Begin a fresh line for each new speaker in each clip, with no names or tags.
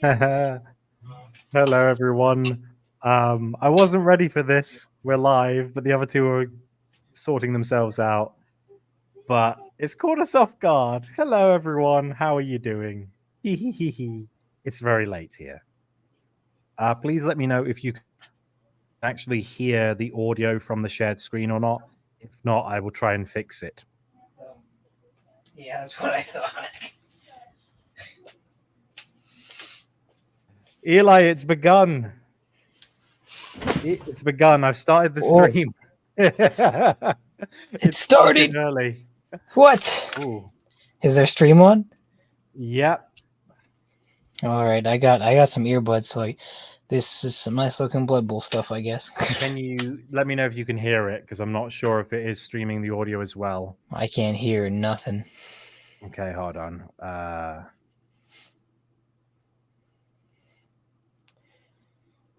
Hello, everyone. I wasn't ready for this. We're live, but the other two are sorting themselves out. But it's caught us off guard. Hello, everyone. How are you doing? It's very late here. Please let me know if you can actually hear the audio from the shared screen or not. If not, I will try and fix it.
Yeah, that's what I thought.
Eli, it's begun. It's begun. I've started the stream.
It's started
early.
What?
Ooh.
Is there stream on?
Yep.
All right, I got some earbuds, so this is some nice looking Blood Bowl stuff, I guess.
Can you let me know if you can hear it? Because I'm not sure if it is streaming the audio as well.
I can't hear nothing.
Okay, hold on.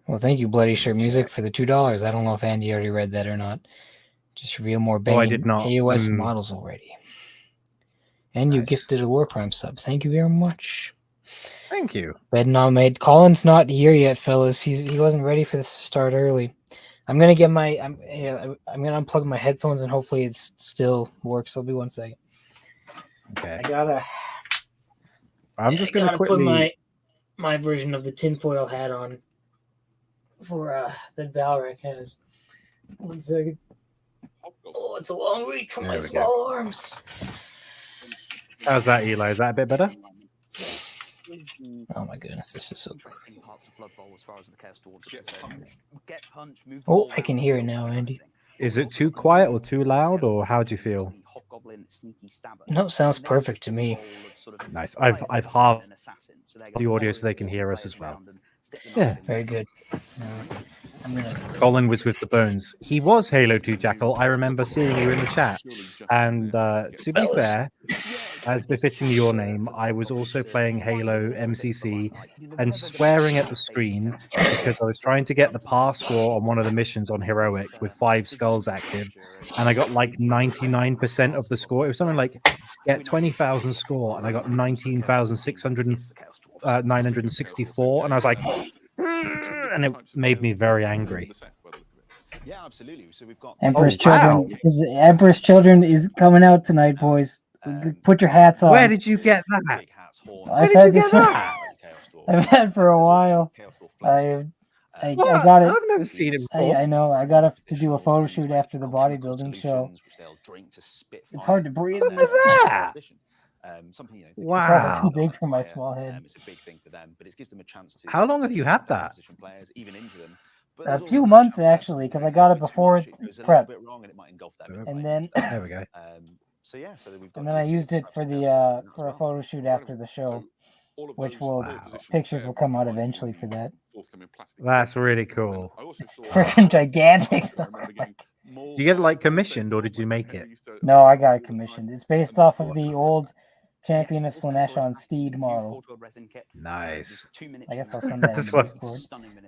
Well, thank you, Bloody Shirt Music, for the $2. I don't know if Andy already read that or not. Just reveal more banging
I did not.
AOS models already. And you gifted a LoreCrimes sub. Thank you very much.
Thank you.
Bed not made. Colin's not here yet, fellas. He wasn't ready for this to start early. I'm gonna get my I'm gonna unplug my headphones and hopefully it still works. I'll be 1 second.
Okay.
I'm just gonna quickly put my version of the tinfoil hat on for that Valrak has. 1 second. Oh, it's a long reach for my small arms.
How's that, Eli? Is that a bit better?
Oh my goodness, this is so good. Oh, I can hear it now, Andy.
Is it too quiet or too loud, or how do you feel?
No, sounds perfect to me.
Nice. I've halved the audio so they can hear us as well. Yeah,
very good.
Colin was with the bones. He was Halo 2 Jackal. I remember seeing you in the chat. And to be fair, as befitting your name, I was also playing Halo MCC and swearing at the screen because I was trying to get the pass score on one of the missions on Heroic with 5 skulls active. And I got like 99% of the score. It was something like get 20,000 score, and I got 19,964. And I was like, and it made me very angry.
Yeah, absolutely. So we've got
Emperor's Children. Emperor's Children is coming out tonight, boys. Put your hats on.
Where did you get that?
I've had this. I've had for a while. I got it.
I've never seen it before.
I know. I got to do a photo shoot after the bodybuilding show. It's hard to breathe.
What was that?
Wow. It's too big for my small head.
It's a big thing for them, but it gives them a chance to.
How long have you had that?
A few months actually, because I got it before prep. And then
there we go.
And then I used it for the for a photo shoot after the show, which will pictures will come out eventually for that.
That's really cool.
It's freaking gigantic.
Did you get it like commissioned or did you make it?
No, I got it commissioned. It's based off of the old Champion of Slanesh on Steed model.
Nice.
I guess I'll send that in Discord.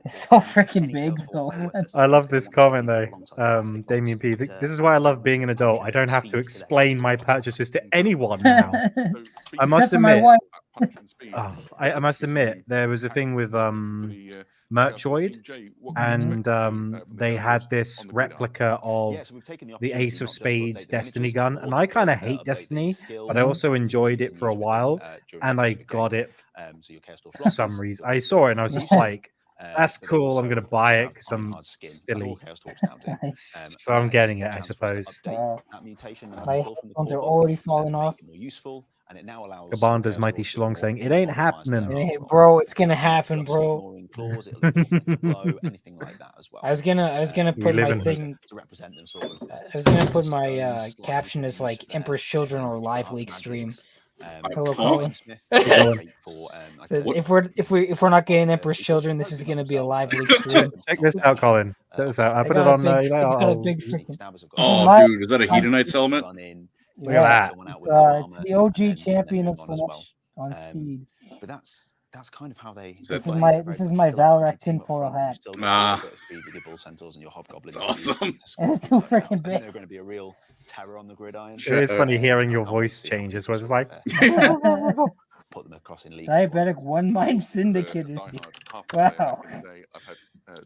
It's so freaking big though.
I love this comment though. Damien P. This is why I love being an adult. I don't have to explain my purchases to anyone now. I must admit. I must admit, there was a thing with Merchoid, and they had this replica of the Ace of Spades Destiny gun, and I kind of hate Destiny, but I also enjoyed it for a while, and I got it for some reason. I saw it and I was just like, that's cool, I'm gonna buy it because I'm silly. So I'm getting it, I suppose.
My headphones are already falling off.
And it now allows
Gabanda's Mighty Shlong saying, it ain't happening.
Hey, bro, it's gonna happen, bro.
Anything like that as well.
I was gonna put my thing
to represent them sort of.
I was gonna put my caption as like Emperor's Children or Live League stream. Hello, Colin. So if we're not getting Emperor's Children, this is gonna be a Live League stream.
Check this out, Colin. Check this out. I put it on.
Dude, is that a Hedonite element?
Look at that.
It's the OG Champion of Slanesh on Steed.
But that's kind of how they.
This is my Valrak tinfoil hat.
It's awesome.
And it's too freaking big.
They're going to be a real terror on the gridiron.
It is funny hearing your voice change as well. It's like
put them across class in League.
Diabetic One Mind Syndicate is here. Wow.
I've had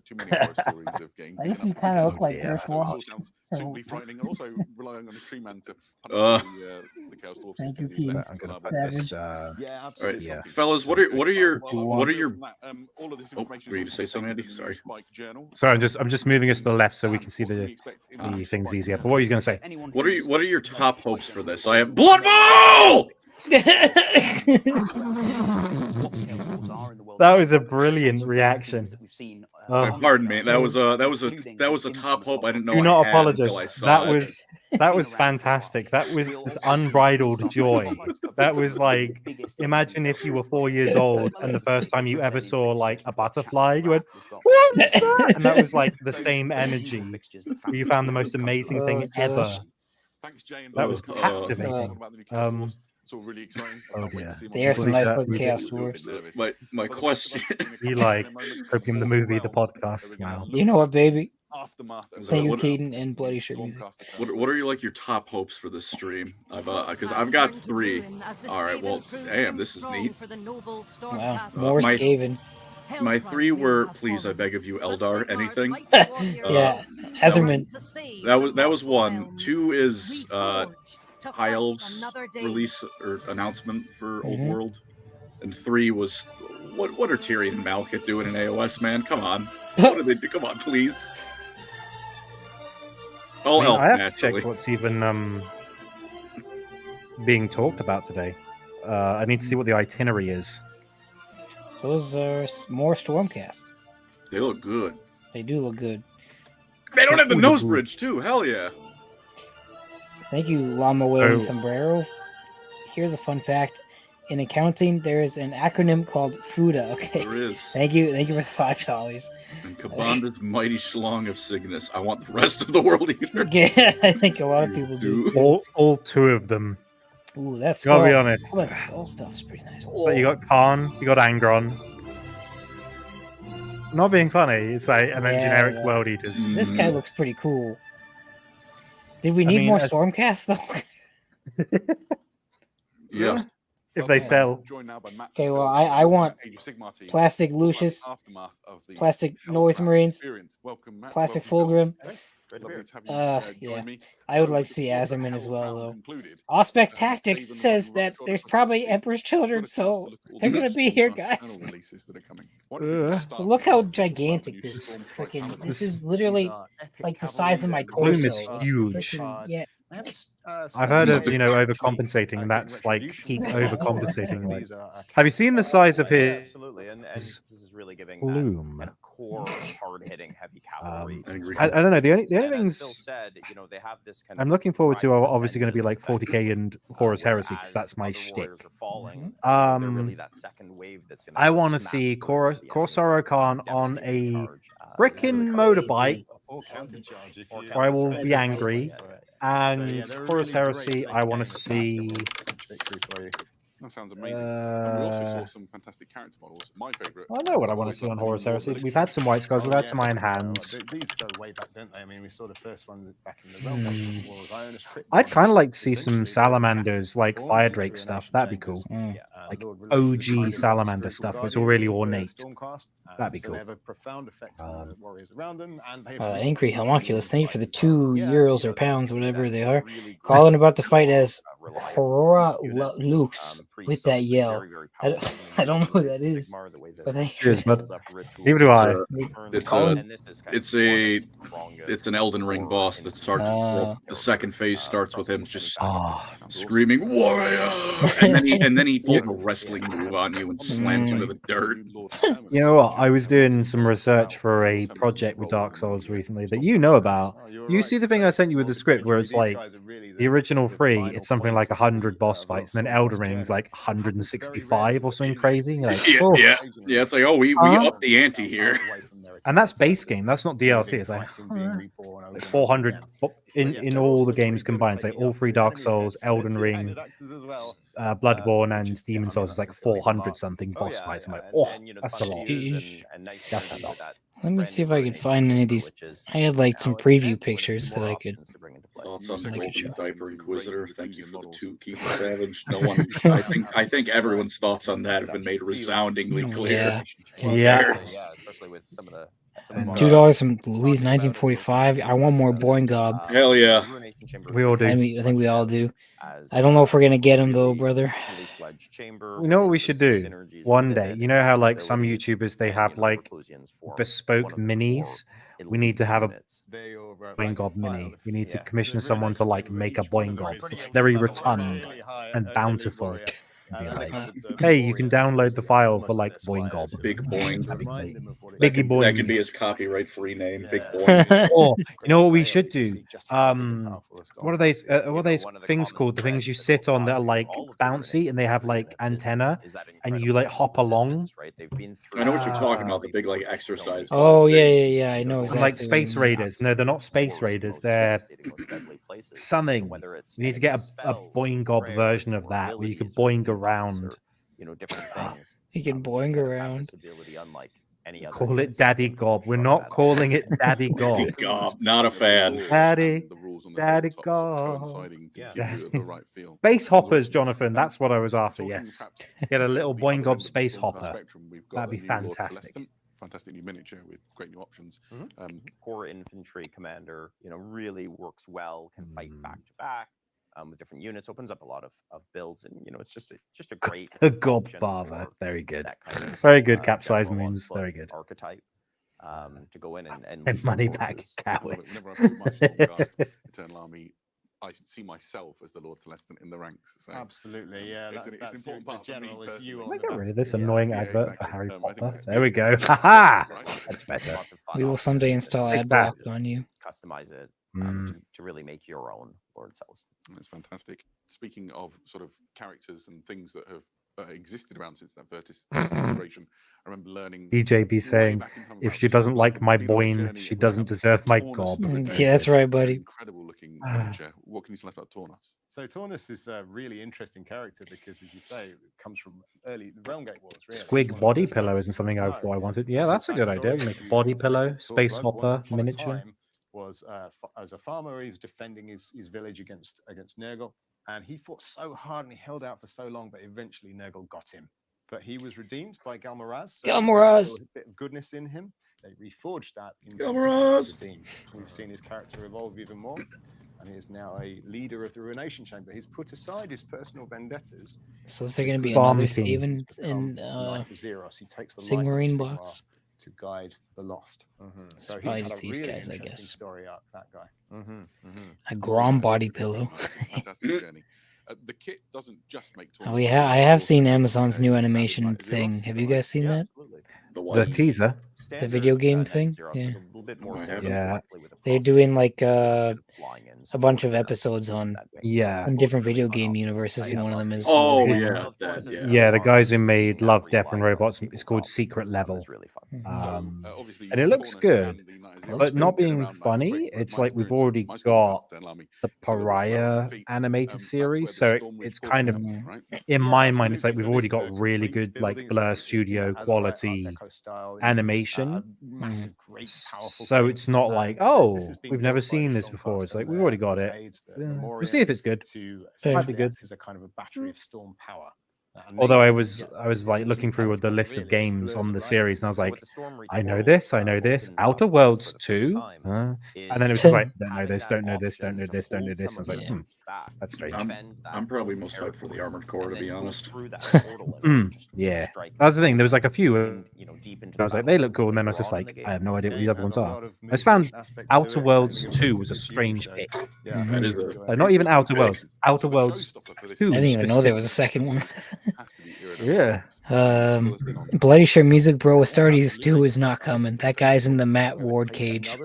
too many horror stories of getting.
I guess you kind of look like Chris Walsh.
Sounds simply frightening, and also relying on a tree man to
Uh,
punish the chaos dwarfs.
Thank you, Keith.
I'm gonna put
Savage.
this.
Yeah, absolutely.
yeah.
fellas, what are your
All of this
Oh,
information
were you to say something, Andy? Sorry.
Sorry, I'm just moving us to the left so we can see the things easier. But what are you going to say?
what are your top hopes for this? I have Blood Bowl!
That was a brilliant reaction.
Pardon me. That was a top hope I didn't know.
Do
I
not
had until I
apologize.
saw it.
That was fantastic. That was just unbridled joy. That was like, imagine if you were 4 years old and the first time you ever saw like a butterfly, you went, "What is that?" And that was like the same energy. You found the most amazing thing ever.
Thanks, Jay.
That was captivating.
It's all really exciting.
Oh dear.
They are some nice looking chaos dwarfs.
My question.
You like Opium the movie, the podcast now.
You know what, baby?
Aftermath.
Thank you, Caden, and Bloody Shirt Music.
What are your top hopes for this stream? Because I've got 3. All right. Well, damn, this is neat.
Wow, more
my-
Skaven.
My 3 were, please, I beg of you, Eldar, anything.
Yeah, Ezerman.
That was 1. 2 is High Elves release or announcement for Old World, and 3 was what are Tyrion and Malekith doing in AOS, man? Come on, what are they do? Come on, please. All help,
I have to
naturally.
check what's even being talked about today. I need to see what the itinerary is.
Those are more Stormcast.
They look good.
They do look good.
They don't have the nose bridge too. Hell yeah.
Thank you, Llama Whale and Sombrero. Here's a fun fact. In accounting, there is an acronym called FUDA. Okay.
There is.
Thank you for the $5.
And Kabandha's mighty schlong of Cygnus. I want the rest of the world either.
Yeah, I think a lot of people do.
All 2 of them.
Ooh, that's skull.
Gotta be honest.
All that skull stuff's pretty nice.
But you got Khan, you got Angron. Not being funny, it's like, and then generic World Eaters.
This guy looks pretty cool. Did we need more Stormcast though?
Yeah.
If they sell.
Okay, well, I want plastic Lucius, plastic Noise Marines, plastic Fulgrim. Yeah, I would like to see Azerman as well, though. Auspex Tactics says that there's probably Emperor's Children, so they're gonna be here, guys. So look how gigantic this freaking. This is literally like the size of my torso.
Bloom is huge.
Yeah.
I've heard of overcompensating, and that's like keep overcompensating. Like, have you seen the size of his?
Absolutely, and this is really giving
Bloom.
that core, hard-hitting, heavy cavalry.
I don't know. The only things
said, they have this kind
I'm looking forward to are obviously going to be like 40k and Horus Heresy because that's my shtick. I want to see Corsaro Khan on a frickin' motorbike, or I will be angry. And Horus Heresy, I want to see.
That sounds amazing. And we also saw some fantastic character models. My favorite.
I know what I want to see on Horus Heresy. We've had some White Scars, we've had some Iron Hands.
These go way back, don't they? I mean, we saw the first one back in the realm.
I'd kind of like to see some Salamanders, like Fire Drake stuff. That'd be cool. Like OG Salamander stuff, but it's all really ornate. That'd be cool.
Angry Homunculus, thank you for the €2 or pounds, whatever they are. Calling about to fight as Aurora Lux with that yell. I don't know who that is. But
cheers, bud. Neither do I.
It's an Elden Ring boss that starts. The second phase starts with him just screaming "Warrior," and then he pulls a wrestling move on you and slams you to the dirt.
You know what? I was doing some research for a project with Dark Souls recently that you know about. You see the thing I sent you with the script where it's like the original 3, it's something like 100 boss fights, and then Elden Ring's like 165 or something crazy. Like,
yeah. It's like, oh, we upped the ante here.
And that's base game. That's not DLC. It's like 400 in all the games combined. It's like all 3 Dark Souls, Elden Ring, Bloodborne, and Demon Souls is like 400 something boss fights. I'm like, oh, that's a lot. That's a lot.
Let me see if I can find any of these. I had like some preview pictures that I could.
Thoughts on the
Like a
Golden
shot.
Diaper Inquisitor? Thank you for the 2 Keith Savage. No one, I think everyone's thoughts on that have been made resoundingly clear.
Yeah.
Especially with some of the
$2 from Louise 1945. I want more Boing Gob.
Hell yeah.
We all do.
I mean, I think we all do. I don't know if we're gonna get him though, brother.
You know what we should do one day? You know how like some YouTubers they have like bespoke minis. We need to have a Boing Gob mini. We need to commission someone to like make a Boing Gob. It's very rotund and bountiful. Be like, hey, you can download the file for like Boing Gob.
Big Boing.
Biggie Boing.
That can be his copyright-free name. Big Boing.
Or you know what we should do? What are those things called? The things you sit on that are like bouncy and they have like antenna and you like hop along.
I know what you're talking about. The big like exercise.
Oh yeah. I know exactly.
And like Space Raiders. No, they're not Space Raiders. They're something. You need to get a Boing Gob version of that where you can boing around.
Different things.
You can boing around.
Call it Daddy Gob. We're not calling it Daddy Gob.
Gob, not a fan.
Daddy Gob. Space hoppers, Jonathan. That's what I was after. Yes, get a little Boing Gob space hopper. That'd be fantastic.
Fantastic new miniature with great new options.
Core infantry commander, really works well. Can fight back to back. With different units, opens up a lot of builds, and it's just a great
a gob father. Very good, very good. Capsize moons, very good.
Archetype to go in and
money back cowards.
Eternal Army. I see myself as the Lord Celestin in the ranks. So,
absolutely, yeah.
It's an important part for me personally.
Can I get rid of this annoying advert for Harry Potter? There we go. Haha! That's better.
We will someday install Adblock on you.
Customize it to really make your own Lord Celestin.
That's fantastic. Speaking of sort of characters and things that have existed around since that Vertis integration, I remember learning.
DJB saying, if she doesn't like my Boing, she doesn't deserve my gob.
Yeah, that's right, buddy.
Incredible looking miniature. What can you tell us about Tornos?
So Tornos is a really interesting character because, as you say, it comes from early Realm Gate Wars. Really.
Squig body pillow isn't something I wanted. Yeah, that's a good idea. Make a body pillow, space hopper, miniature.
Was as a farmer, he was defending his village against Nurgle, and he fought so hard and he held out for so long, but eventually Nurgle got him. But he was redeemed by Galmaraz. So
Galmaraz,
a bit of goodness in him. They reforged that.
Galmaraz.
We've seen his character evolve even more, and he is now a leader of the Ruination Chamber. He's put aside his personal vendettas.
So is there going to be another save in
Zeros? He takes the
Sigmarine box
to guide the lost. So
he's
had a
these
really
guys, I
interesting
guess.
Story arc, that guy.
A Grom body pillow.
Fantastic journey. The kit doesn't just make.
Oh yeah, I have seen Amazon's new animation thing. Have you guys seen that?
The teaser,
the video game thing. Yeah.
Yeah.
They're doing like a bunch of episodes on on different video game universes, and one of them is
yeah, the guys who made Love, Death and Robots. It's called Secret Level, and it looks good, but not being funny. It's like we've already got the Pariah animated series, so it's kind of in my mind, it's like we've already got really good like Blur Studio quality animation. So it's not like, oh, we've never seen this before. It's like we've already got it. We'll see if it's good. It might be good.
Is a kind of a battery of storm power.
Although I was like looking through the list of games on the series, and I was like, I know this, Outer Worlds 2, and then it was just like, don't know this. I was like, that's strange.
I'm probably most hyped for the Armored Core, to be honest.
Yeah, that's the thing. There was like a few. I was like, they look cool, and then I was just like, I have no idea what the other ones are. I just found Outer Worlds 2 was a strange pick.
That is
not even Outer Worlds. Outer Worlds 2.
I didn't even know there was a second one.
Yeah.
Bloody Sure Music Bro Astartes 2 is not coming. That guy's in the Matt Ward cage.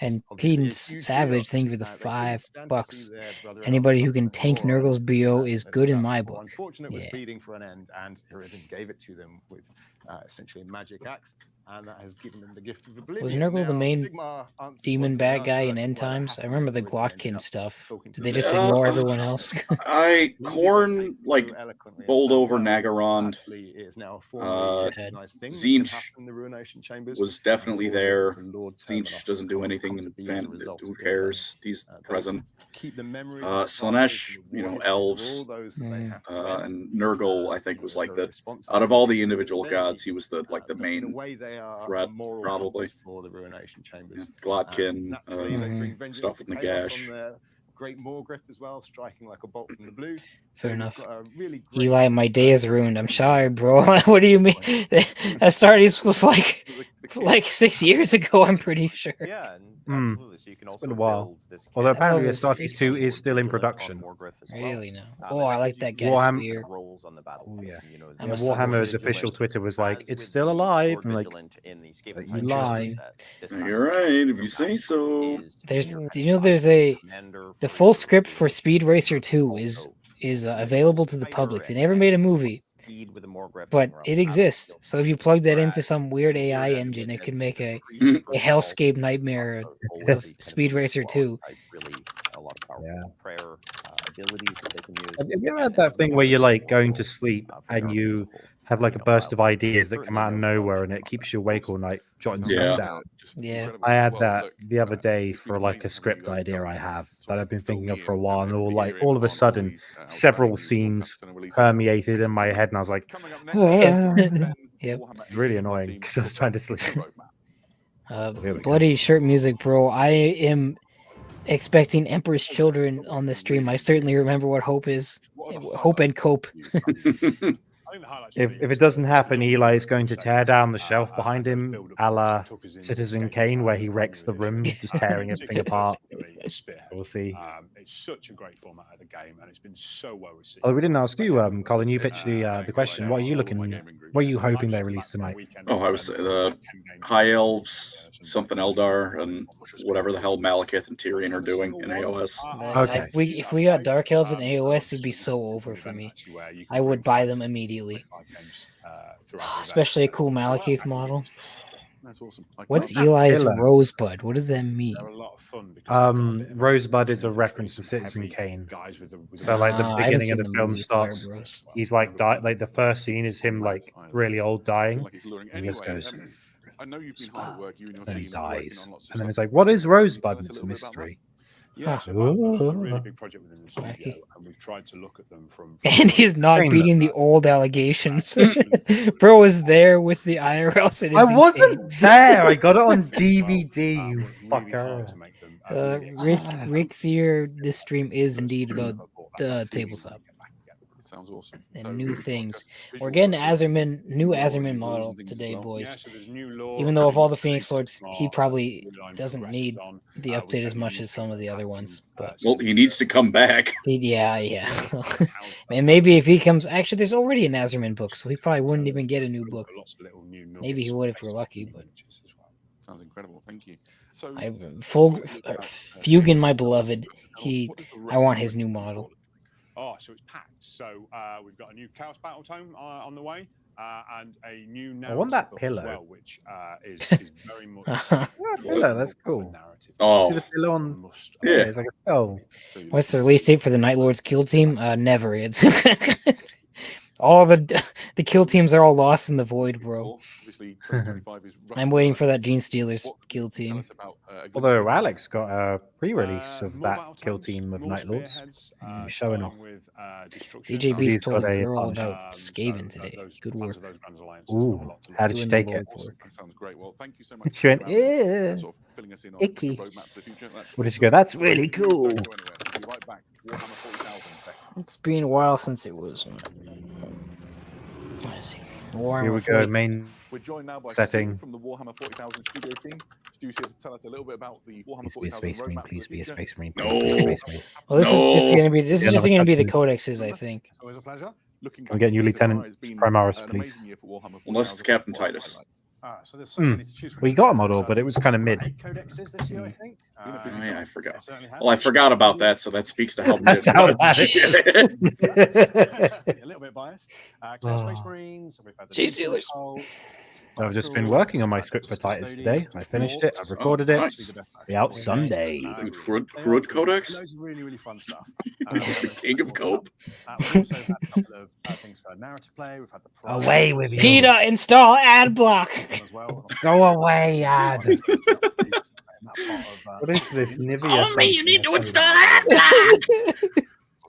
And Teton Savage, thank you for the $5. Anybody who can tank Nurgle's BO is good in my book.
Unfortunate was bleeding for an end, and Heresy gave it to them with essentially a magic axe. and that has given them the gift of oblivion.
Was Nurgle the
Now,
main
Sigmar answered
demon
one
bad
to
guy
the
in
answer
End
to where that
Times? I
happened,
remember the
originally ended
Glotkin
up
stuff.
talking
Did
to
they
the
just
Sigmar.
ignore everyone else?
Korn like bowled over Nagaron. Zinch was definitely there. Zinch doesn't do anything, and who cares? He's present. Slanesh, elves, and Nurgle, I think, was like the out of all the individual gods, he was the main threat, probably. Glotkin, stuff with Nagash.
Great Morgriff as well, striking like a bolt from the blue.
Fair enough. Eli, my day is ruined. I'm sorry, bro. What do you mean? That Stardust was like 6 years ago, I'm pretty sure.
Yeah, absolutely. So you can also
been a while.
build this.
Although apparently
was
Astartes 2 is still in production.
Really now? Oh, I like that guy's
Warhammer.
spear.
Roles on the battlefield.
Yeah.
You know,
I'm a
Warhammer's official Twitter was like, "It's still alive." I'm like, "You lie."
You're right, if you say so.
There's the full script for Speed Racer 2 is available to the public. They never made a movie, but it exists. So if you plug that into some weird AI engine, it can make a hellscape nightmare of Speed Racer 2.
Prayer abilities that they can use.
Have you ever had that thing where you're like going to sleep and you have like a burst of ideas that come out of nowhere and it keeps you awake all night jotting stuff down?
Yeah.
I had that the other day for like a script idea I have that I've been thinking of for a while, and all of a sudden several scenes permeated in my head, and I was like,
Yep.
It's really annoying because I was trying to sleep.
Bloody shirt music, bro. I am expecting Emperor's Children on the stream. I certainly remember what hope is. Hope and cope.
If it doesn't happen, Eli is going to tear down the shelf behind him, a la Citizen Kane, where he wrecks the room, just tearing everything apart. So we'll see.
It's such a great format of the game, and it's been so well received.
Although we didn't ask you, Colin. You pitched the question. What are you looking? What are you hoping they release tonight?
Oh, I was the High Elves, something Eldar, and whatever the hell Malekith and Tyrion are doing in AOS.
Okay.
If we got Dark Elves in AOS, it'd be so over for me. I would buy them immediately. Especially a cool Malekith model.
That's awesome.
What's Eli's Rosebud? What does that mean?
Rosebud is a reference to Citizen Kane. So like the beginning of the film starts, he's like the first scene is him like really old dying, and he just goes,
I know you've been hard at work, you and your team
dies, and then it's like, what is Rosebud? And it's a mystery.
Yeah, so a really big project within the studio, and we've tried to look at them from
and he's not beating the old allegations. Bro was there with the IRL Citizen
I wasn't there. I got it on DVD. You fucker.
Rick Sear, this stream is indeed about the tabletop.
Sounds awesome.
And new things. We're getting new Azerman model today, boys. Even though of all the Phoenix Lords, he probably doesn't need the update as much as some of the other ones. But
well, he needs to come back.
Yeah. And maybe if he comes, actually, there's already an Azerman book, so he probably wouldn't even get a new book. Maybe he would if we're lucky. But
sounds incredible. Thank you. So
Fugan, my beloved. I want his new model.
Oh, so it's packed. So we've got a new Chaos Battle Tome on the way, and a new narrative.
I want that
book
pillow.
as well, which is very much.
Pillow, that's cool.
Oh,
see the pillow on?
Yeah,
it's like a spell.
What's the release date for the Night Lords kill team? Never. It's all the kill teams are all lost in the void, bro. I'm waiting for that Gene Stealers kill team.
Although Alex got a pre-release of that kill team of Night Lords, showing off.
DJ Beast told a girl about Skaven today. Good work.
Ooh, how did she take it?
That sounds great. Well, thank you so much.
She went, yeah, icky. What did she go? That's really cool.
It's been a while since it was. Let's see.
Here we go. Main
We're joined now by
setting
from the Warhammer 40,000 studio team. Stu's here to tell us a little bit about the Warhammer 40,000
Space Marine, please be a Space Marine.
No.
Well, this is just going to be the codexes, I think.
Always a pleasure.
I'm getting you Lieutenant Primaris, please.
Unless it's Captain Titus.
So there's so many to choose from.
We got a model, but it was kind of mid.
8 codexes this year, I think.
I forgot. Well, I forgot about that, so that speaks to how
That's
mid.
how bad it is.
A little bit biased. Space Marines. We've had the
Cheese Stealers.
I've just been working on my script for Titus today. I finished it. I've recorded it. Be out Sunday.
Crud Codex?
Loads of really, really fun stuff.
The King of Cope.
We've also had a couple of things for narrative play. We've had the
Away with you.
PETA, install ad block.
as well.
Go away, ad.
What
What is this Nivea?
Only you need to install
ad
block.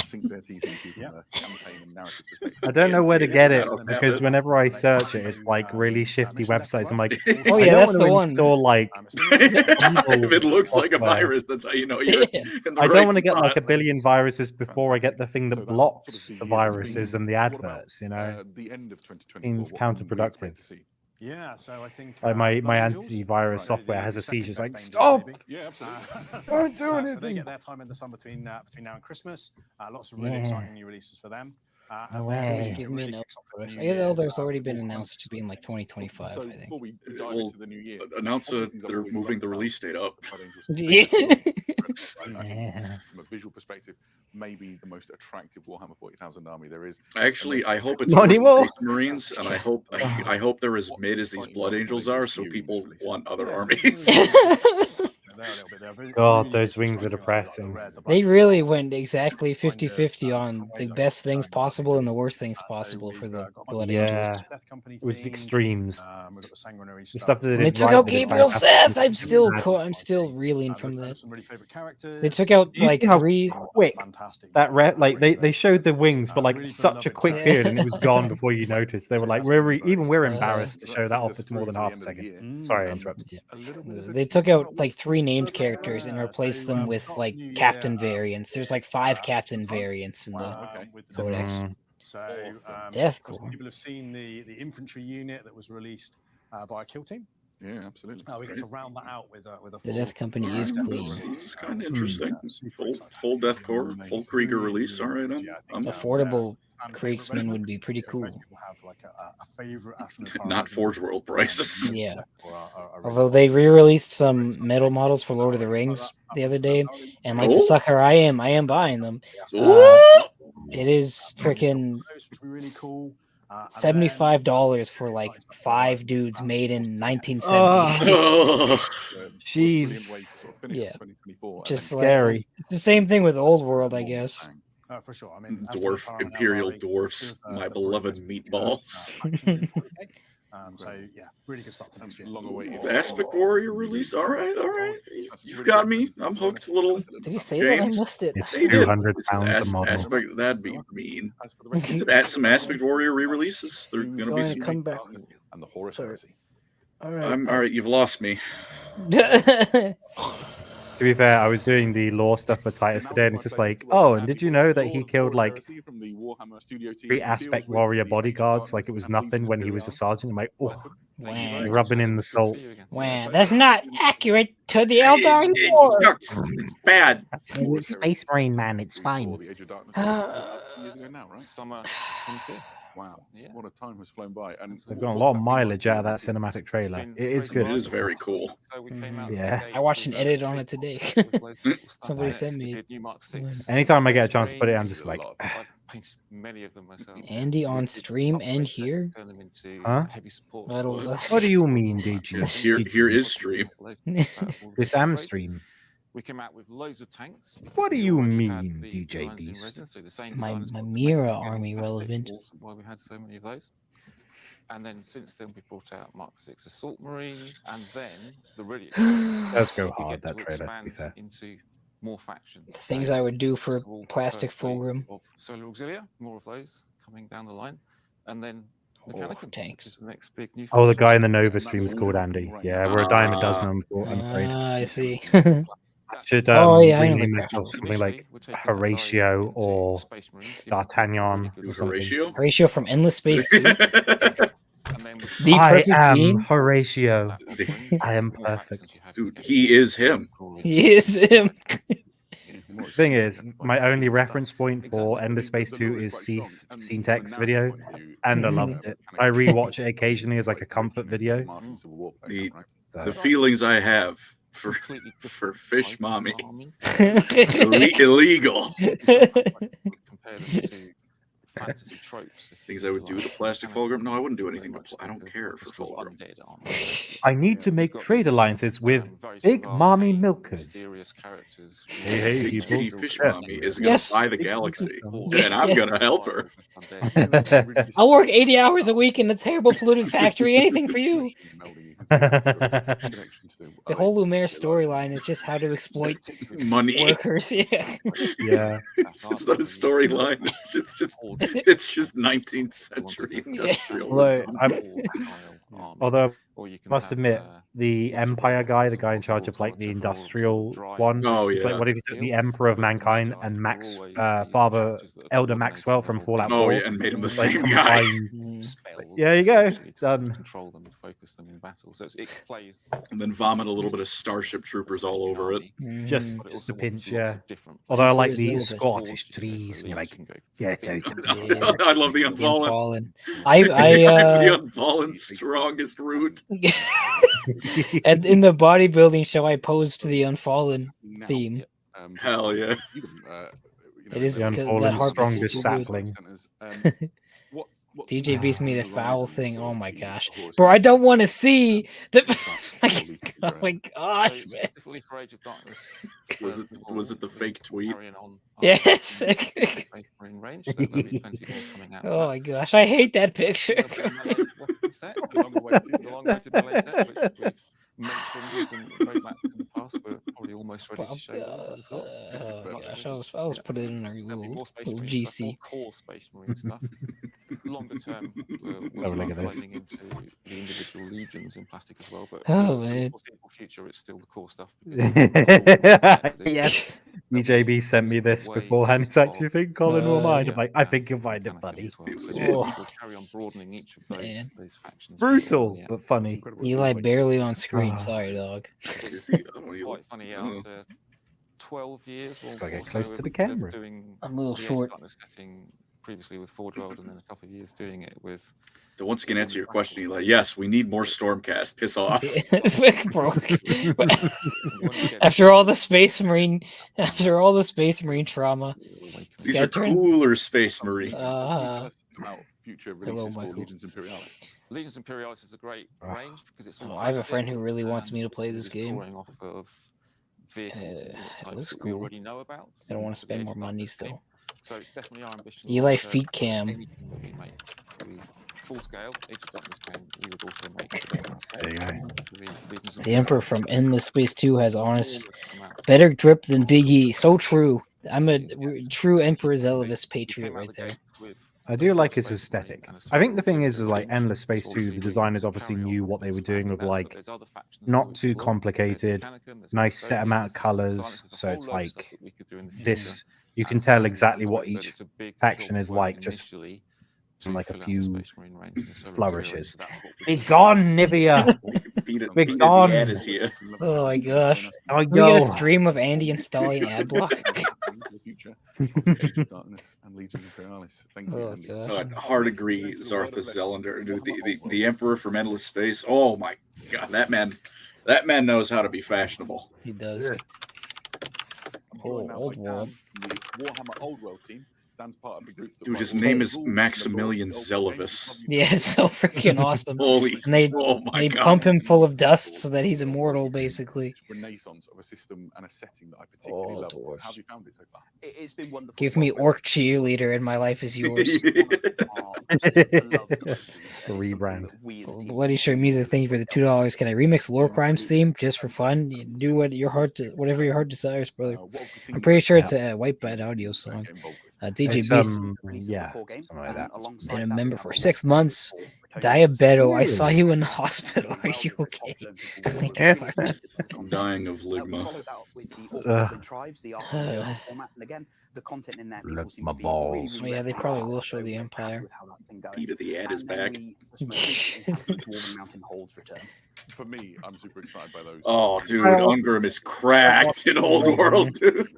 Sink their teeth into from a campaign and narrative perspective.
I don't know where to get it
I don't have
because
it.
whenever I search it, it's like really shifty websites. I'm like,
Oh,
I
yeah,
don't
that's
want
the
to
one.
install like.
If it looks like a
software.
virus, that's how you know you're
Yeah.
in the
I
right
don't want to get like a
spot.
billion viruses before I get the thing
So
that
that's
blocks
sort of
the
year that's
viruses
been.
and the
What about,
adverts. You know,
the end of 2024.
Seems
what can we expect
counterproductive.
to see?
Yeah, so I think
like my
Blood Angels,
antivirus
right,
software
the
has a
second
seizure. It's
best
like,
angels,
stop!
maybe.
Yeah, absolutely.
Don't do
So they
anything.
get their time in the sun between now and Christmas. Lots of really
Yeah.
exciting new releases for them.
No
and then
way.
it
Give me
really
an
kicks off the
Elder's.
new
I guess
year,
Elder's already
with
been
all
announced
kinds
to be in like
of things.
2025,
So
I think.
before we dive
Well,
into the new year,
Announce
one of
that
the things I've
they're
always
moving
loved
the
about
release date up.
Blood Angels
Yeah.
I think
Yeah.
from a visual perspective, maybe the most attractive Warhammer 40,000 army there is.
Actually, I hope it's
Not
worse than
anymore.
Space Marines, and I hope they're as mid as these Blood Angels are, so people want other armies.
God, those wings are depressing.
They really went exactly 50-50 on the best things possible and the worst things possible for the Blood Angels.
Yeah, it was extremes.
We've got the sanguinary
The stuff that
And they
did
took
right,
out
they did
Gabriel
fantastic.
Seth. I'm still reeling from that.
Some really favorite characters.
They took out
Do you
like
see how
3.
quick that like they showed the wings for like such a quick period and it was gone before you noticed. They were like, we're embarrassed to show that off for more than half a second. Sorry, I interrupted.
Yeah. They took out like 3 named characters and replaced them with like captain variants. There's like 5 captain variants in the Codex.
So
Death
of course,
Corps.
people have seen the infantry unit that was released via Kill Team.
Yeah, absolutely.
We get to round that out with a
The
full
Death Company is clean.
This is kind of interesting. Full Death Corps, full Krieger release. All right, I'm
Affordable Kriegsman would be pretty cool.
not Forge World prices.
Yeah. Although they re-released some metal models for Lord of the Rings the other day, and like the
Cool.
sucker I am buying them. It is freaking $75 for like 5 dudes made in 1970.
Oh,
Jeez.
Yeah. Just
Scary.
like, it's the same thing with Old World, I guess.
For sure. I mean,
dwarf Imperial dwarfs, my beloved meatballs.
So yeah, really good start to next year.
Long awaited.
Aspect Warrior release. All right. You've got me. I'm hooked. Little.
Did he say that? I
James?
missed it.
It's
They did.
200 pounds a model.
Aspect, that'd be mean.
As for the rest
Some Aspect Warrior re-releases. They're gonna be
Going to
some.
come back.
and the Horus
Sorry.
Heresy.
All right.
All right. You've lost me.
To be fair, I was doing the lore stuff for Titus today, and it's just like, oh, and did you know that he killed like 3 aspect warrior bodyguards like it was nothing when he was a sergeant? I'm like, oh,
Wow.
rubbing in the salt.
Wow, that's not accurate to the Eldar
It
lore.
sucks. Bad.
It's Space Marine, man. It's fine.
Summer 22. Wow, what a time has flown by. And
They've got a lot of mileage out of that cinematic trailer. It is good.
It is very cool.
Yeah.
I watched an edit on it today. Somebody sent me it.
Anytime I get a chance to put it, I'm just like,
Andy on stream and here?
huh?
Metal.
What do you mean, DG?
Here is stream.
This am stream.
We came out with loads of tanks.
What do
We
you
already had
mean,
the
DJ
Bronze
Beast?
resin, so the same
My
designers for
Mira
Mechanicum,
army
Aztec,
relevant.
Why we had so many of those. And then since then we brought out Mark 6 Assault Marine, and then the really
Does go
we
hard,
get
that
to
trailer, to be
expand
fair.
into more factions.
Things
So,
I would do for
first of all,
plastic
first wave
fulcrum.
of Solar Auxilia, more of those coming down the line, and then Mechanicum, which
tanks.
is the next big new.
Oh, the
faction.
guy in the Nova stream is called Andy. Yeah, we're a dime a dozen, I'm afraid.
I see.
Should
Oh, yeah, I know
rename
the
myself
So
something like
initially, we're taking
Horatio
into
or
Space Marines, the
D'Artagnan
really
or
good
something.
Horatio?
Ratio from Endless Space 2.
And then with
The
I
perfect
am
being.
Horatio.
Space Marines,
I am
more
perfect.
factions you have to
Dude,
get
he
into.
is him.
He is him.
The thing is, my only reference point for Endless Space 2 is Scene Tech's video, and I loved it. I rewatch it occasionally as like a comfort video.
The feelings I have for Fish Mommy illegal.
Compare them to fantasy tropes.
Things I would do with a plastic fulgrim? No, I wouldn't do anything. I don't care for fulgrim.
I need to make trade alliances with big mommy milkers. Hey, people.
Fish Mommy is going to buy the galaxy, and I'm going to help her.
I'll work 80 hours a week in a terrible polluted factory. Anything for you. The whole Lumiere storyline is just how to exploit
money
workers.
Yeah.
It's not a storyline. It's just 19th century industrialism.
Although I must admit, the Empire guy, the guy in charge of like the industrial one, it's like, what if you took the Emperor of Mankind and Father Elder Maxwell from Fallout 4?
Oh yeah, and made him the same guy.
Yeah, there you go. Done.
Control them and focus them in battle. So it plays.
And then vomit a little bit of Starship Troopers all over it.
Just a pinch, yeah. Although I like the Scottish trees, and you're like, get out of here.
I love the Unfallen.
The
Unfallen strongest route.
And in the bodybuilding show, I posed to the Unfallen theme.
Hell yeah.
It is
the Unfallen strongest sapling.
DJ Beast made a foul thing. Oh my gosh, bro! I don't want to see the. Oh my gosh, man!
Was it the fake tweet?
Yes. Oh my gosh, I hate that picture.
Mentioned and roadmap in the past, we're probably almost ready to show you.
Oh gosh, I'll just put it in our little GC.
Core Space Marine stuff. Longer term, we're running into the individual legions in plastic as well. But
oh man,
foreseeable future, it's still the core stuff.
Yes. DJB sent me this beforehand. He's like, "Do you think Colin will mind?" I'm like, "I think you'll find it funny."
We'll carry on broadening each of those factions.
Brutal, but funny.
Eli barely on screen. Sorry, dog.
It's quite funny. After 12 years,
just gotta get close to the camera.
I'm a little short.
Setting previously with Forge World, and then a couple of years doing it with.
To once again answer your question, Eli, yes, we need more Stormcast. Piss off.
After all the Space Marine trauma.
These are cooler Space Marine.
About future releases for Legions Imperialis. Legions Imperialis is a great range because it's all
I have a friend who really wants me to play this game.
Off of vehicles
it looks
that
cool.
we already know about.
I don't want to spend more money still.
So it's definitely our ambition.
Eli feet cam.
Full scale, Age of Darkness game, we would also make
there you go.
The Emperor from Endless Space 2 has honest, better grip than Big E. So true. I'm a true Emperor Zelivus patriot right there.
I do like his aesthetic. I think the thing is like Endless Space 2, the designers obviously knew what they were doing with like not too complicated, nice set amount of colors. So it's like this, you can tell exactly what each faction is like just from like a few flourishes. Be gone, Nivea! Be gone!
Oh my gosh.
Oh,
we get a stream of Andy installing ad block.
Hard agree, Zartha Zelander, dude. The Emperor from Endless Space. Oh my god, that man knows how to be fashionable.
He does.
Yeah.
Old world.
The Warhammer Old World team. Dan's part of the group.
Dude, his name is Maximilian Zelivus.
Yeah, it's so freaking awesome.
Holy!
And they
God.
pump him full of dust so that he's immortal, basically.
Renaissance of a system and a setting that I particularly love. How have you found it so far?
It's been wonderful.
Give me Orc Cheerleader and my life is yours.
Rebrand.
Bloody Shirt Music, thank you for the $2. Can I remix LoreCrimes theme just for fun? Do whatever your heart desires, brother. I'm pretty sure it's a White Bad Audio song. DJ Beast,
yeah, something like that.
Been a member for 6 months. Diabeto, I saw you in the hospital. Are you okay?
I'm dying of ligma.
The content in that
my balls.
Yeah, they probably will show the Empire.
Peter the ad is back.
For me, I'm super excited by those.
Oh, dude, Ungrim is cracked in Old World, dude.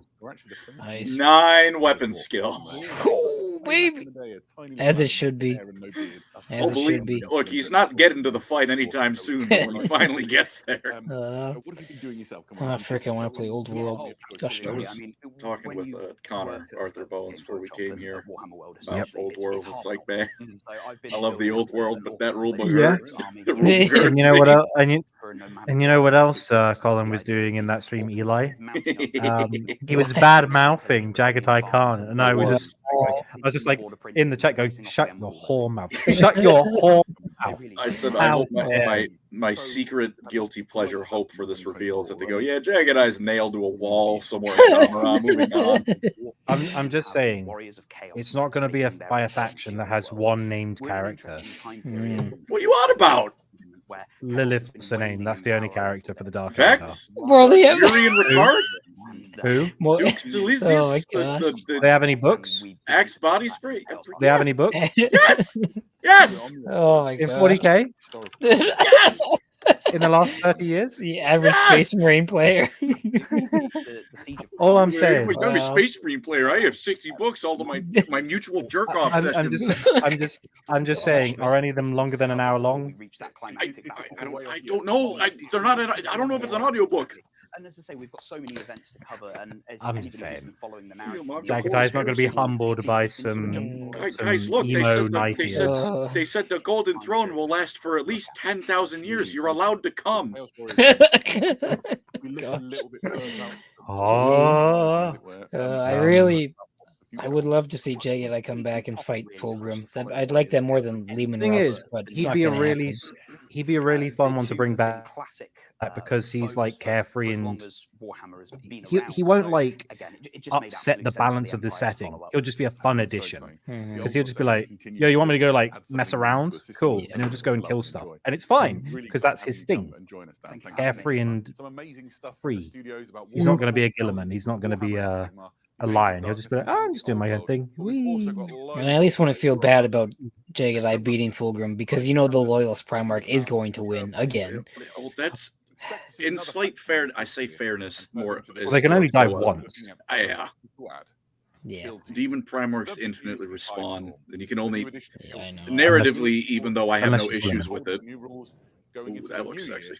Nice.
9 weapon skill.
Oh, baby. As it should be. As it should be.
Look, he's not getting to the fight anytime soon, but when he finally gets there.
What have you been doing yourself? Come
I
on.
freaking want to play Old World. Gosh
I
darn it.
was talking with Connor, Arthur Bones, before we came here about Old World. It's like, man, I love the Old World, but that rulebook hurts. The rulebook hurts
And you know what
me.
else? And you know what else Colin was doing in that stream, Eli? He was bad mouthing Jagatai Khan, and I was just like in the chat going, "Shut your whore mouth! Shut your whore mouth!"
I said, I hope my secret guilty pleasure hope for this reveal is that they go, yeah, Jagged Eye's nailed to a wall somewhere. Moving on.
I'm just saying, it's not going to be by a faction that has one named character.
What are you on about?
Lilith's the name. That's the only character for the Dark
Vex?
Bro, they have...
Yuri and Ricard?
Who?
Dukes Delicious?
Oh my gosh.
Do they have any books?
Axe Body Spray?
Do they have any books?
Yes! Yes!
Oh my
In
god.
40k?
Yes!
In the last 30 years?
The average Space Marine player.
All I'm saying.
I'm a Space Marine player. I have 60 books, all of my mutual jerk off sessions.
I'm just saying, are any of them longer than an hour long?
I don't know. They're not. I don't know if it's an audiobook.
And as I say, we've got so many events to cover, and as
I'm
anybody
just
who's
saying.
been following the narrative,
Jagadai's not going to be humbled by some
Guys, look,
emo
they said the Golden Throne will last for at least 10,000 years. You're allowed to come.
I would love to see Jagadai come back and fight Fulgrim. I'd like that more than Lehman
Thing
Russ,
is,
but
he'd be a really fun one to bring back because he's like carefree and he won't like upset the balance of the setting. He'll just be a fun addition because he'll just be like, yo, you want me to go like mess around? Cool. And he'll just go and kill stuff. And it's fine because that's his thing. Carefree and free. He's not going to be a Gilliman. He's not going to be a lion. He'll just be like, oh, I'm just doing my own thing. Whee.
And I at least want to feel bad about Jagadai beating Fulgrim because you know the Loyalist Primarch is going to win again.
Well, that's in slight fairness more.
Well, they can only die once.
Yeah.
Yeah.
Demon Primarchs infinitely respawn, and you can only
I know.
narratively, even though I have
Unless
no
you
issues
win.
with it. Ooh, that looks sexy.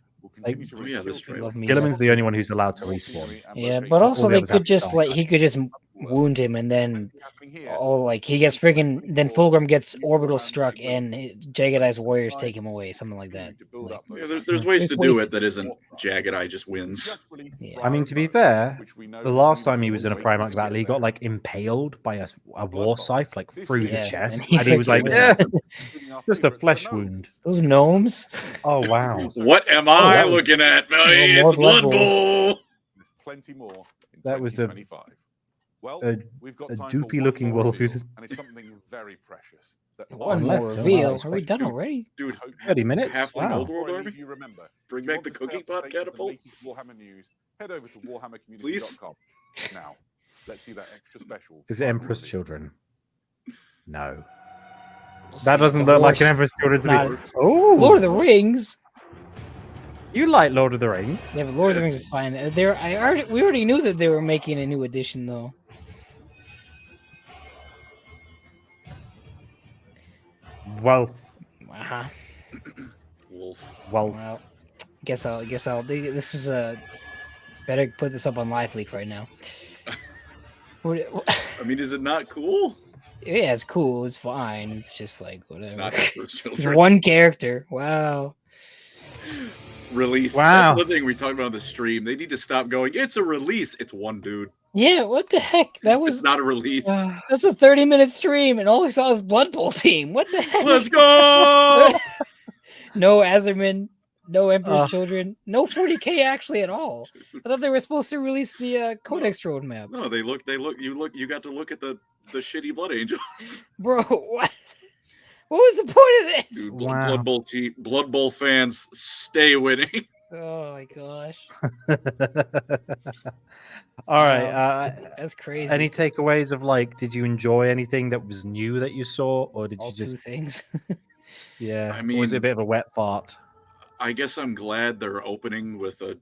Like,
Yeah, this trailer.
Gilliman's the only one who's allowed to respawn.
Yeah, but also
All the
they
others have
could
to
just
die.
like he could just wound him and then he gets friggin' then Fulgrim gets orbital struck and Jagadai's warriors take him away, something like that. Like,
Yeah, there's ways to do it that isn't Jagged Eye just wins.
yeah.
I mean, to be fair, the last time he was in a Primarch battle, he got like impaled by a war scythe like through
Yeah,
the chest,
and
and he was like,
freaking
yeah, just a flesh wound.
Those gnomes.
Oh wow!
What am I
that was-
looking at?
more
It's
Blood
Blood
Bowl.
Bowl.
Plenty more. In
That was a
2025. Well,
a
we've got
a
time for one
doopy-looking
more
wolf who's-
reveal, and it's something very precious. That
One
left,
more
oh,
reveal.
wow.
Are we done already?
Dude,
30 minutes?
halfling
Wow.
Old World
Before I
Army?
leave you, remember,
Bring
if you
back the
want to stay
cookie
up to
pot
date with the
catapult?
latest Warhammer news, head over to warhammercommunity.com. Now, let's see that extra special.
Is it Emperor's Children? No,
See,
that doesn't
it's a
look like an
horse.
Emperor's Children. To
Not-
me. Oh,
Lord of the Rings.
You like Lord of the Rings?
Yeah, but Lord of the Rings is fine. We already knew that they were making a new edition though.
Wealth,
Uh-huh.
Wolf.
wealth.
Well, guess I'll. This is better put this up on Live Leak right now.
I mean, is it not cool?
Yeah, it's cool. It's fine. It's just like
It's
whatever.
not Emperor's
It's
Children.
one character. Wow.
Release.
Wow.
That's the thing we talked about on the stream. They need to stop going, it's a release. It's one dude.
Yeah. What the heck? That
It's
was.
not a release.
That's a 30-minute stream, and all we saw was Blood Bowl team. What the heck?
Let's go!
No Azerman. No Emperor's
Uh.
Children. No 40k actually at all. I thought they were supposed to release the Codex roadmap.
No, you got to look at the shitty Blood Angels.
Bro, what? What was the point of this?
Dude,
Wow.
Blood Bowl fans, stay winning.
Oh my gosh.
All right.
That's crazy.
Any takeaways of like, did you enjoy anything that was new that you saw, or did
all
you
two
just,
things.
yeah?
I
Or was it a
mean-
bit of a wet fart?
I guess I'm glad they're opening with a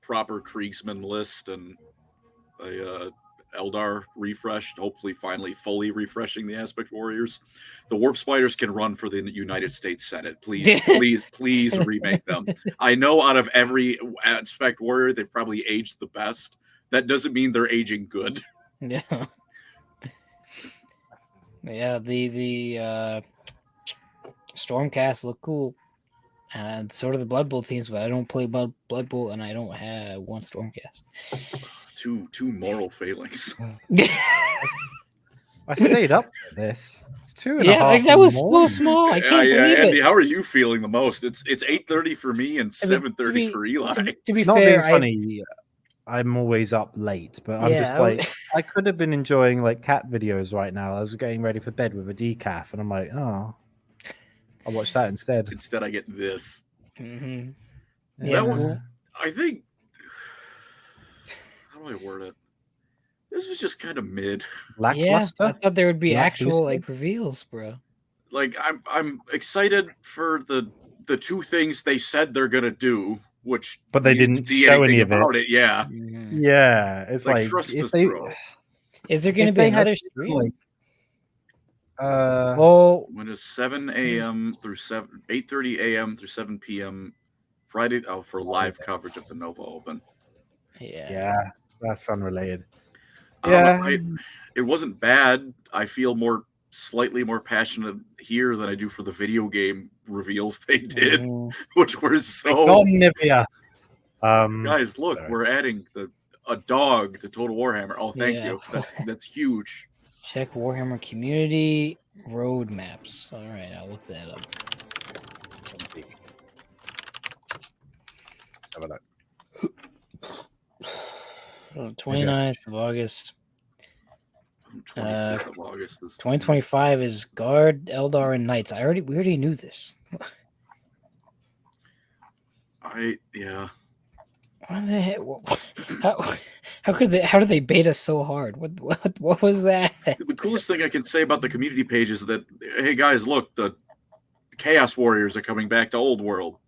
proper Kriegsman list and Eldar refreshed, hopefully finally fully refreshing the Aspect Warriors. The Warp Spiders can run for the United States Senate. Please remake them. I know out of every Aspect Warrior, they've probably aged the best. That doesn't mean they're aging good.
Yeah. Yeah, the Stormcast look cool. And sort of the Blood Bowl teams, but I don't play Blood Bowl and I don't have one Stormcast.
Two moral failings.
I stayed up for this. It's 2.5.
Yeah, like that was so small. I can't believe
Andy,
it.
how are you feeling the most? It's 8:30 for me and 7:30 for Eli.
To be
Not
fair,
being funny, I'm always up late, but I'm just like, I could have been enjoying like cat videos right now. I was getting ready for bed with a decaf, and I'm like, oh, I'll watch that instead.
Instead, I get this.
Mm-hmm.
That one, I think. How do I word it? This was just kind of mid.
Lackluster.
Yeah, I thought there would be actual like reveals, bro.
Like I'm excited for the two things they said they're gonna do,
but they didn't show any of
it. Yeah,
it's like
trust
if
us,
they,
bro.
Is there gonna be another stream?
Well,
when is 7 a.m. through 8:30 a.m. through 7 p.m. Friday for live coverage of the Nova Open.
Yeah,
that's unrelated.
It wasn't bad. I feel slightly more passionate here than I do for the video game reveals they did, which were so. Guys, look, we're adding a dog to Total Warhammer. Oh, thank you. That's huge.
Check Warhammer community roadmaps. All right, I'll look that up.
Have a look.
29th of August.
25th of August.
2025 is Guard, Eldar, and Knights. We already knew this.
Yeah.
What the heck? How did they bait us so hard? What was that?
The coolest thing I can say about the community page is that, hey guys, look, the Chaos Warriors are coming back to Old World.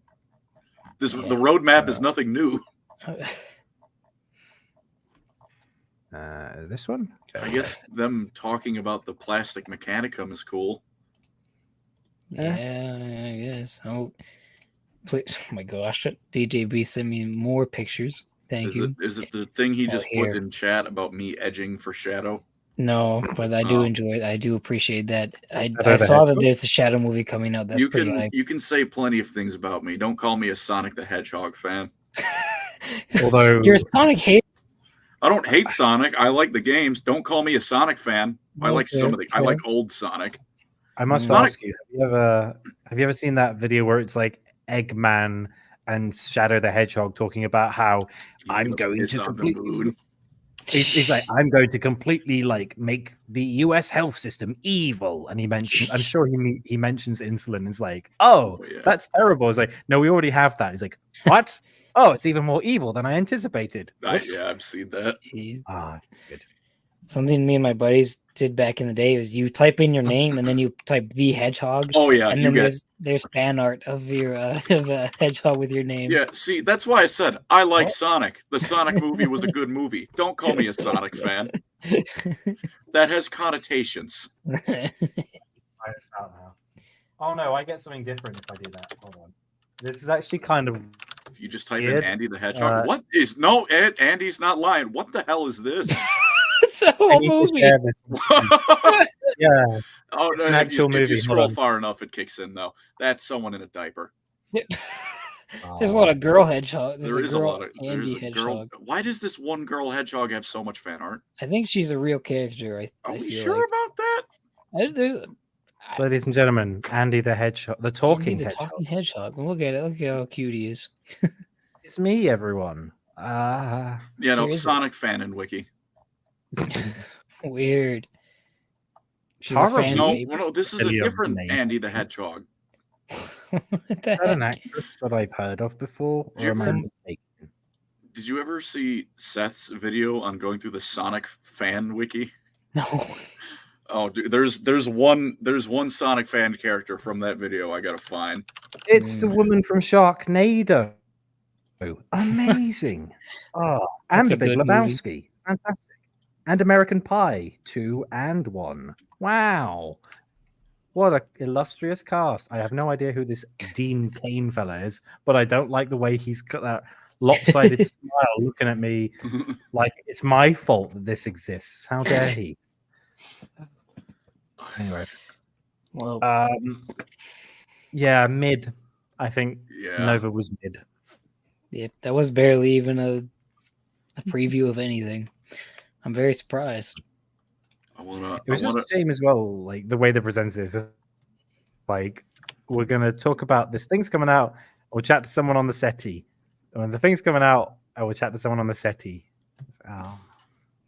The roadmap is nothing new.
This one?
I guess them talking about the plastic Mechanicum is cool.
Yeah, I guess. Oh, please! Oh my gosh, DJB send me more pictures. Thank you.
Is it the thing he just put in chat about me edging for Shadow?
No, but I do enjoy it. I do appreciate that. I saw that there's a Shadow movie coming out. That's pretty hype.
You can say plenty of things about me. Don't call me a Sonic the Hedgehog fan.
Although
you're a Sonic hater.
I don't hate Sonic. I like the games. Don't call me a Sonic fan. I like I like old Sonic.
I must ask you: have you ever seen that video where it's like Eggman and Shadow the Hedgehog talking about how I'm going to completely? He's like, I'm going to completely like make the U.S. health system evil, and he mentions. I'm sure he mentions insulin. It's like, that's terrible. It's like, no, we already have that. He's like, what? Oh, it's even more evil than I anticipated.
Yeah, I've seen that.
It's good.
Something me and my buddies did back in the day was you type in your name and then you type the Hedgehog.
Oh yeah,
and then there's fan art of your of a hedgehog with your name.
Yeah, see, that's why I said I like Sonic. The Sonic movie was a good movie. Don't call me a Sonic fan. That has connotations.
Oh no, I get something different if I do that. Hold on. This is actually kind of.
If you just type in Andy the Hedgehog, Andy's not lying. What the hell is this?
It's a whole movie.
Yeah.
Oh no! If you scroll far enough, it kicks in though. That's someone in a diaper.
There's a lot of girl hedgehogs.
There's a lot of Andy hedgehog. Why does this one girl hedgehog have so much fan art?
I think she's a real character.
Are we sure about that?
Ladies and gentlemen, Andy the Hedgehog, the talking
hedgehog. Look at it. Look at how cute he is.
It's me, everyone.
Sonic fan in Wiki.
Weird.
She's a fan.
No, this is a different Andy the Hedgehog.
Is that an actress that I've heard of before?
Did you ever see Seth's video on going through the Sonic fan wiki?
No.
Oh, dude, there's one Sonic fan character from that video I gotta find.
It's the woman from Sharknado. Amazing. And the Big Lebowski. Fantastic. And American Pie 2 and 1. Wow. What a illustrious cast. I have no idea who this Dean Kane fella is, but I don't like the way he's got that lopsided smile looking at me like it's my fault that this exists. How dare he? Anyway.
Well,
yeah, mid. I think
Yeah.
Nova was mid.
yeah, that was barely even a preview of anything. I'm very surprised.
It was just a shame as well, like the way they presents this. Like, we're gonna talk about this thing's coming out. We'll chat to someone on the settee. When the thing's coming out, I will chat to someone on the settee.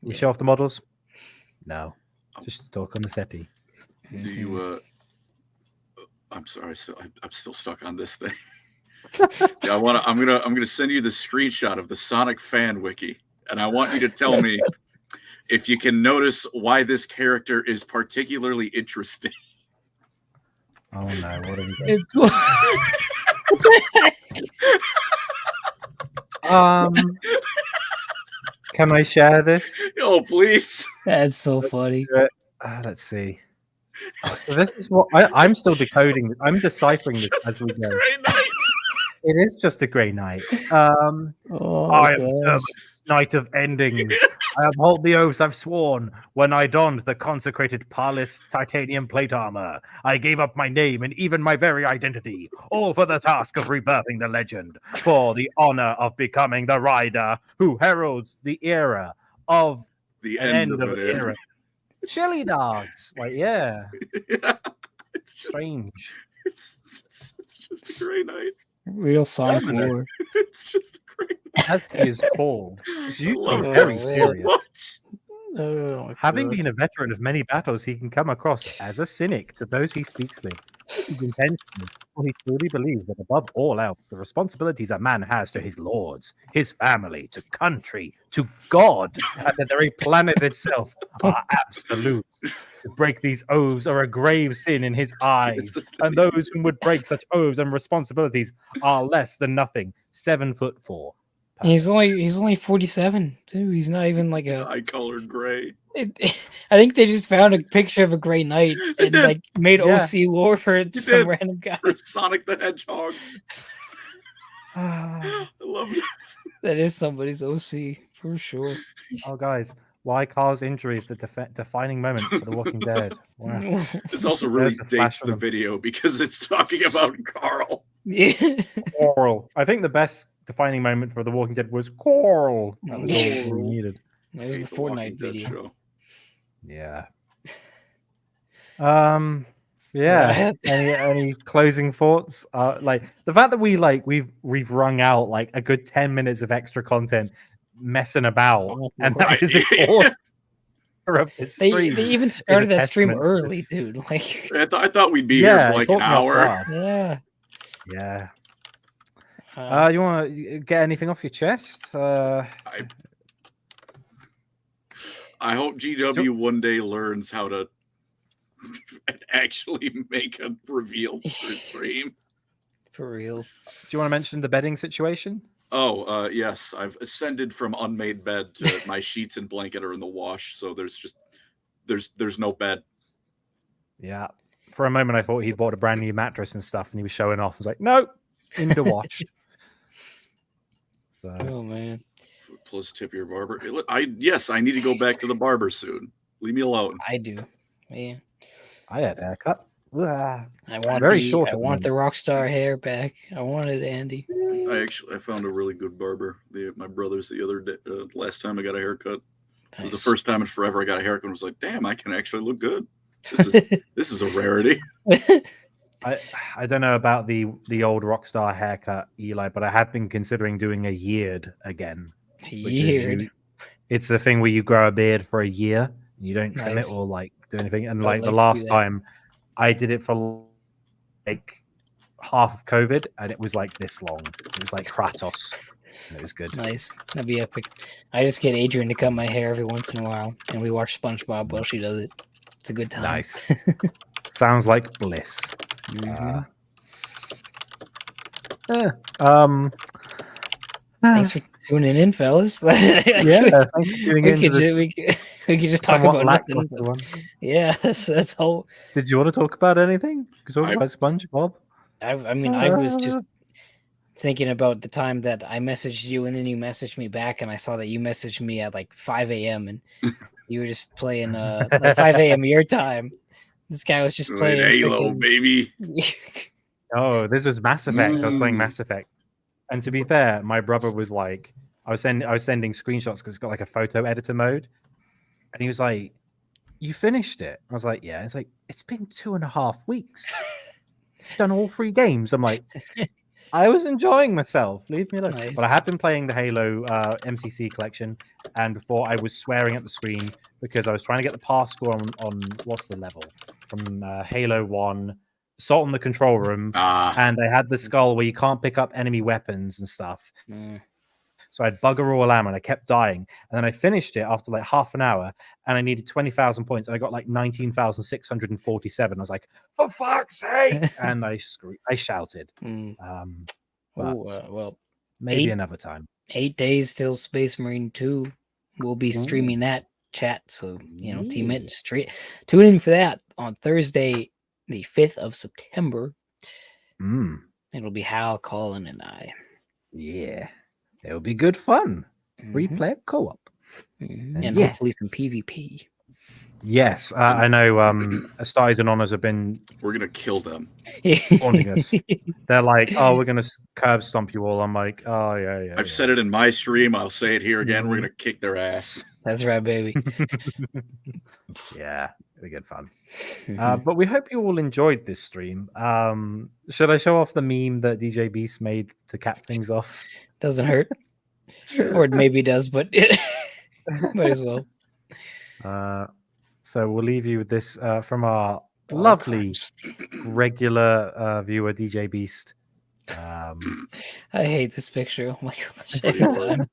We show off the models? No, just talk on the settee.
Do you? I'm sorry, I'm still stuck on this thing. Yeah, I'm gonna send you the screenshot of the Sonic fan wiki, and I want you to tell me if you can notice why this character is particularly interesting.
Oh no! What have we got? Can I share this?
Oh, please!
That's so funny.
Let's see. So this is what I'm still decoding. I'm deciphering this as we go. It is just a grey knight. I am determined, Knight of Endings. I uphold the oaths I've sworn when I donned the consecrated Palace titanium plate armor. I gave up my name and even my very identity, all for the task of rebirthing the legend, for the honor of becoming the rider who heralds the era of
the
end of an era. Chili dogs, like yeah,
it's
strange.
It's just a great night.
Real Sonic lore.
It's just a great night.
As he is called. You
love
think
it
very
so
serious.
much.
Having been a veteran of many battles, he can come across as a cynic to those he speaks with. His intention, for he truly believes that above all else, the responsibilities a man has to his lords, his family, to country, to God, and the very planet itself are absolute. To break these oaths are a grave sin in his eyes, and those who would break such oaths and responsibilities are less than nothing. 7'4".
He's only 47 too. He's not even like a
eye-colored gray.
I think they just found a picture of a Grey Knight and like made OC lore for some random guy.
For Sonic the Hedgehog. I love this.
That is somebody's OC for sure.
Oh, guys, why Carl's injury is the defining moment for The Walking Dead. Wow.
This also really dates the video because it's talking about Carl.
Yeah.
Coral. I think the best defining moment for The Walking Dead was Coral. That was all we needed.
That was the Fortnite video.
Show.
Yeah. Yeah. Any closing thoughts? Like the fact that we've wrung out like a good 10 minutes of extra content messing about, and that is a quarter of this stream.
They even started that stream early, dude. Like
I thought we'd be here for like an hour.
Yeah.
Yeah. You want to get anything off your chest?
I hope GW one day learns how to actually make a reveal for stream.
For real.
Do you want to mention the bedding situation?
Oh, yes. I've ascended from unmade bed to my sheets and blanket are in the wash, so there's no bed.
Yeah. For a moment, I thought he'd bought a brand new mattress and stuff, and he was showing off. I was like, no, in the wash. So.
Oh man.
Plus tip your barber. I need to go back to the barber soon. Leave me alone.
I do. Yeah.
I had a haircut.
I want
very short.
I want the Rockstar hair back. I want it, Andy.
I found a really good barber. My brother's the other day. Last time I got a haircut, it was the first time in forever I got a haircut. And was like, damn, I can actually look good. This is a rarity.
I don't know about the old Rockstar haircut, Eli, but I have been considering doing a yeared again. It's the thing where you grow a beard for a year. You don't trim it or like do anything. And like the last time I did it for like half of COVID, and it was like this long. It was like Kratos. And it was good.
Nice. That'd be epic. I just get Adrian to cut my hair every once in a while, and we watch SpongeBob while she does it. It's a good time.
Nice. Sounds like bliss.
Mm-hmm.
Thanks
tuning in, fellas.
Yeah, thanks for tuning in to this
we could just talk
somewhat
about nothing.
lackluster one.
Yeah, that's all.
Did you want to talk about anything? Could talk about SpongeBob?
I mean, I was just thinking about the time that I messaged you and then you messaged me back, and I saw that you messaged me at like 5 a.m. and you were just playing like 5 a.m. your time. This guy was just playing
Halo,
freaking...
baby.
Oh, this was Mass Effect. I was playing Mass Effect. And to be fair, my brother was like, I was sending screenshots because it's got like a photo editor mode. And he was like, "You finished it?" I was like, "Yeah." It's like, "It's been 2.5 weeks. Done all 3 games." I'm like, I was enjoying myself. Leave me alone.
Nice.
But I had been playing the Halo MCC collection, and before I was swearing at the screen because I was trying to get the pass score on what's the level from Halo 1, Assault on the Control Room, and I had the skull where you can't pick up enemy weapons and stuff. So I had bugger all ammo, and I kept dying. And then I finished it after like half an hour, and I needed 20,000 points, and I got like 19,647. I was like, "For fuck's sake!" And I shouted.
Well,
maybe another time.
8 days till Space Marine 2. We'll be streaming that chat, so tune in for that on Thursday, the 5th of September. It'll be Hal, Colin, and I.
Yeah. It'll be good fun. Free player co-op.
And hopefully some PvP.
Yes, I know Astartes and Honors have been...
We're going to kill them.
Warning us. They're like, "Oh, we're going to curb stomp you all." I'm like, "Oh, yeah.
I've said it in my stream. I'll say it here again. We're going to kick their ass.
That's right, baby.
Yeah, it'll be good fun. But we hope you all enjoyed this stream. Should I show off the meme that DJ Beast made to cap things off?
Doesn't hurt. Or it maybe does, but might as well.
So we'll leave you with this from our lovely regular viewer, DJ Beast.
I hate this picture. Oh my gosh, every time.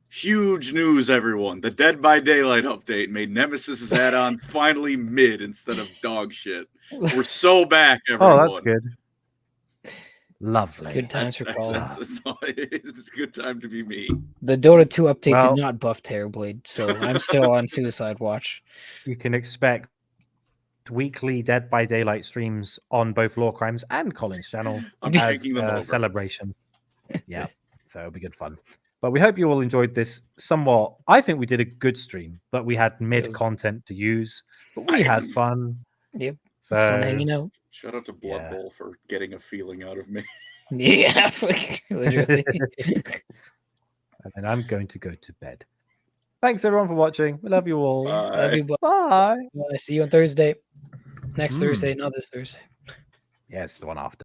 Huge news, everyone. The Dead by Daylight update made Nemesis's add-on finally mid instead of dog shit. We're so back, everyone.
Oh, that's good. Lovely.
Good times for Colin.
It's a good time to be me.
The Dota 2 update did not buff Terrorblade, so I'm still on suicide watch.
You can expect weekly Dead by Daylight streams on both LoreCrimes and Colin's channel as a celebration. Yeah, so it'll be good fun. But we hope you all enjoyed this somewhat. I think we did a good stream, but we had mid content to use. But we had fun.
Yep.
So
it's fun hanging out.
Shout out to Blood Bowl for getting a feeling out of me.
Yeah, literally.
And then I'm going to go to bed. Thanks everyone for watching. We love you all.
Love you.
Bye.
See you on Thursday. Next Thursday, not this Thursday.
Yes, the one after.